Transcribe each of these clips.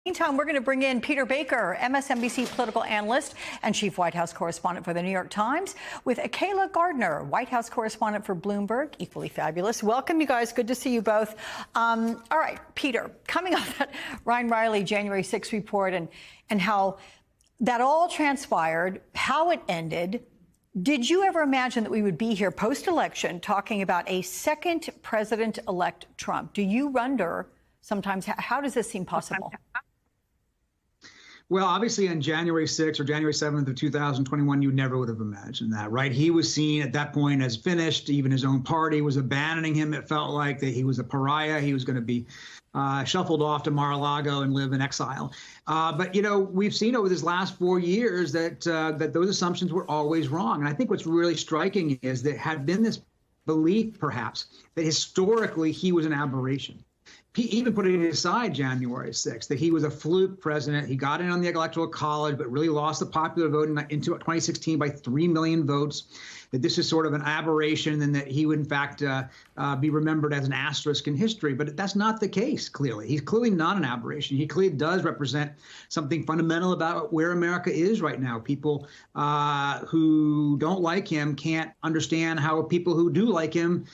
Meantime, we're going to bring in Peter Baker, MSNBC political analyst and chief White House correspondent for the New York Times, with Akayla Gardner, White House correspondent for Bloomberg, equally fabulous. Welcome, you guys. Good to see you both. All right, Peter, coming off that Ryan Riley January 6th report and how that all transpired, how it ended, did you ever imagine that we would be here post-election talking about a second president-elect Trump? Do you wonder sometimes, how does this seem possible? Well, obviously on January 6th or January 7th of 2021, you never would have imagined that, right? He was seen at that point as finished. Even his own party was abandoning him. It felt like that he was a pariah. He was going to be shuffled off to Mar-a-Lago and live in exile. But, you know, we've seen over this last 4 years that that those assumptions were always wrong. And I think what's really striking is that had been this belief, perhaps, that historically he was an aberration. Even putting aside January 6th, that he was a fluke president. He got in on the Electoral College, but really lost the popular vote into 2016 by 3 million votes. That this is sort of an aberration and that he would, in fact, be remembered as an asterisk in history. But that's not the case, clearly. He's clearly not an aberration. He clearly does represent something fundamental about where America is right now. People who don't like him can't understand how people who do like him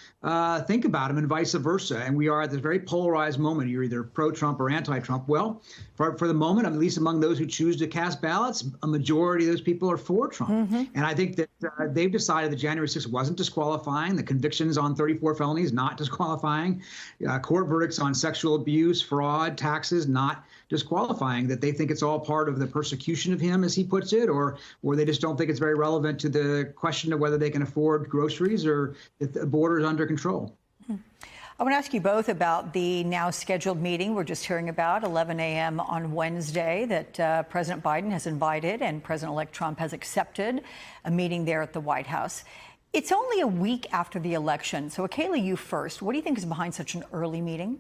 think about him and vice versa. And we are at this very polarized moment. You're either pro-Trump or anti-Trump. Well, for the moment, at least among those who choose to cast ballots, a majority of those people are for Trump. And I think that they've decided that January 6th wasn't disqualifying. The convictions on 34 felonies, not disqualifying. Court verdicts on sexual abuse, fraud, taxes, not disqualifying. That they think it's all part of the persecution of him, as he puts it, or they just don't think it's very relevant to the question of whether they can afford groceries or if the border is under control. I want to ask you both about the now scheduled meeting we're just hearing about, 11 a.m. on Wednesday, that President Biden has invited and President-elect Trump has accepted a meeting there at the White House. It's only a week after the election. So, Akayla, you first. What do you think is behind such an early meeting?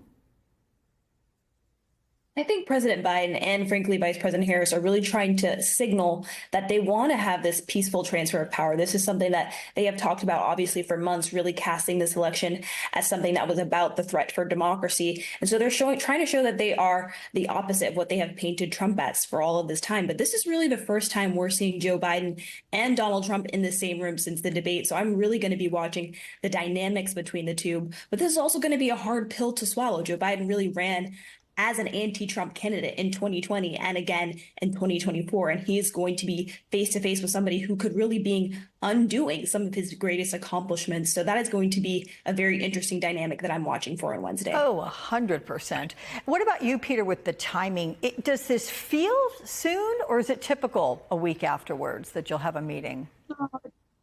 I think President Biden and, frankly, Vice President Harris are really trying to signal that they want to have this peaceful transfer of power. This is something that they have talked about, obviously, for months, really casting this election as something that was about the threat for democracy. And so they're trying to show that they are the opposite of what they have painted Trump as for all of this time. But this is really the first time we're seeing Joe Biden and Donald Trump in the same room since the debate. So I'm really going to be watching the dynamics between the two. But this is also going to be a hard pill to swallow. Joe Biden really ran as an anti-Trump candidate in 2020 and again in 2024. And he is going to be face-to-face with somebody who could really be undoing some of his greatest accomplishments. So that is going to be a very interesting dynamic that I'm watching for on Wednesday. Oh, 100%. What about you, Peter, with the timing? Does this feel soon, or is it typical a week afterwards that you'll have a meeting?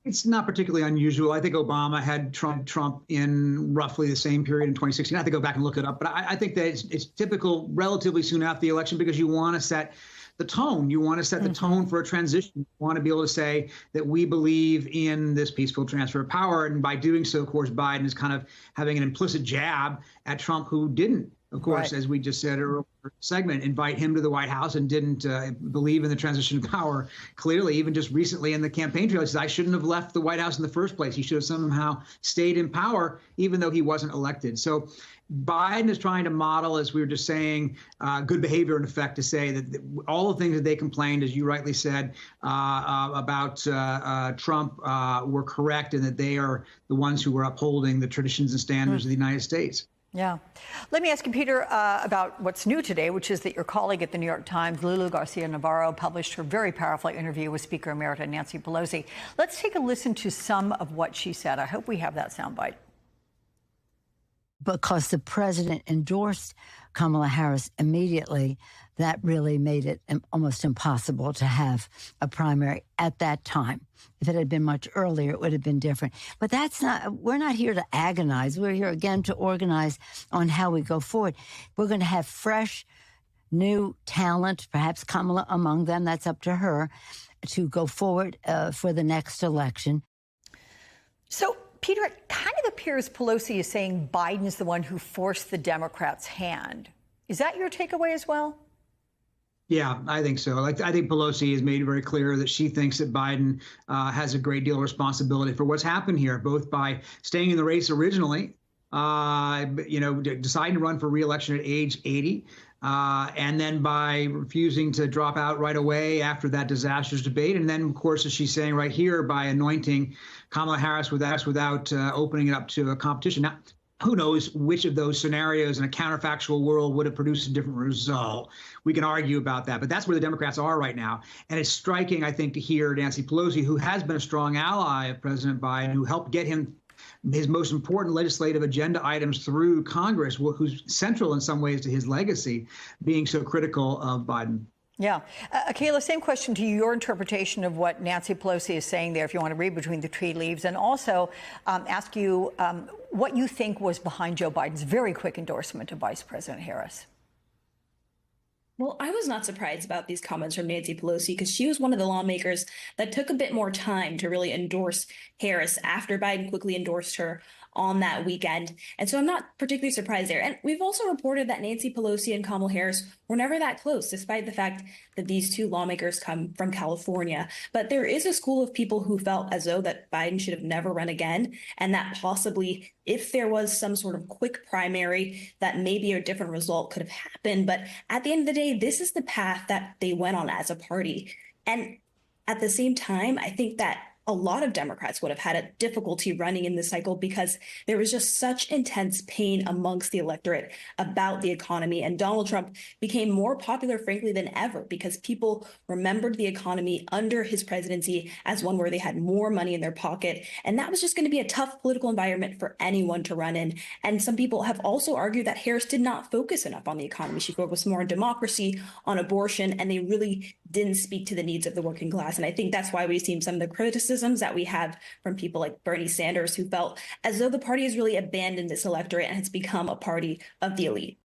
It's not particularly unusual. I think Obama had Trump in roughly the same period in 2016. I have to go back and look it up, but I think that it's typical relatively soon after the election because you want to set the tone. You want to set the tone for a transition. You want to be able to say that we believe in this peaceful transfer of power. And by doing so, of course, Biden is kind of having an implicit jab at Trump, who didn't, of course, as we just said earlier segment, invite him to the White House and didn't believe in the transition of power. Clearly, even just recently in the campaign trail, he says, I shouldn't have left the White House in the first place. He should have somehow stayed in power, even though he wasn't elected. So Biden is trying to model, as we were just saying, good behavior, in effect, to say that all the things that they complained, as you rightly said, about Trump were correct, and that they are the ones who were upholding the traditions and standards of the United States. Yeah. Let me ask you, Peter, about what's new today, which is that your colleague at the New York Times, Lulu Garcia-Navarro, published her very powerful interview with Speaker Emerita Nancy Pelosi. Let's take a listen to some of what she said. I hope we have that soundbite. Because the president endorsed Kamala Harris immediately, that really made it almost impossible to have a primary at that time. If it had been much earlier, it would have been different. But we're not here to agonize. We're here, again, to organize on how we go forward. We're going to have fresh, new talent, perhaps Kamala among them, that's up to her, to go forward for the next election. So, Peter, it kind of appears Pelosi is saying Biden is the one who forced the Democrats' hand. Is that your takeaway as well? Yeah, I think so. I think Pelosi has made it very clear that she thinks that Biden has a great deal of responsibility for what's happened here, both by staying in the race originally, deciding to run for re-election at age 80, and then by refusing to drop out right away after that disastrous debate. And then, of course, as she's saying right here, by anointing Kamala Harris without opening it up to a competition. Now, who knows which of those scenarios in a counterfactual world would have produced a different result? We can argue about that, but that's where the Democrats are right now. And it's striking, I think, to hear Nancy Pelosi, who has been a strong ally of President Biden, who helped get him his most important legislative agenda items through Congress, who's central in some ways to his legacy, being so critical of Biden. Yeah. Kayla, same question to you, your interpretation of what Nancy Pelosi is saying there, if you want to read between the tea leaves, and also ask you what you think was behind Joe Biden's very quick endorsement of Vice President Harris. Well, I was not surprised about these comments from Nancy Pelosi because she was one of the lawmakers that took a bit more time to really endorse Harris after Biden quickly endorsed her on that weekend. And so I'm not particularly surprised there. And we've also reported that Nancy Pelosi and Kamala Harris were never that close, despite the fact that these two lawmakers come from California. But there is a school of people who felt as though that Biden should have never run again, and that possibly if there was some sort of quick primary, that maybe a different result could have happened. But at the end of the day, this is the path that they went on as a party. And at the same time, I think that a lot of Democrats would have had a difficulty running in this cycle because there was just such intense pain amongst the electorate about the economy. And Donald Trump became more popular, frankly, than ever because people remembered the economy under his presidency as one where they had more money in their pocket. And that was just going to be a tough political environment for anyone to run in. And some people have also argued that Harris did not focus enough on the economy. She focused more on democracy, on abortion, and they really didn't speak to the needs of the working class. And I think that's why we've seen some of the criticisms that we have from people like Bernie Sanders, who felt as though the party has really abandoned this electorate and has become a party of the elite.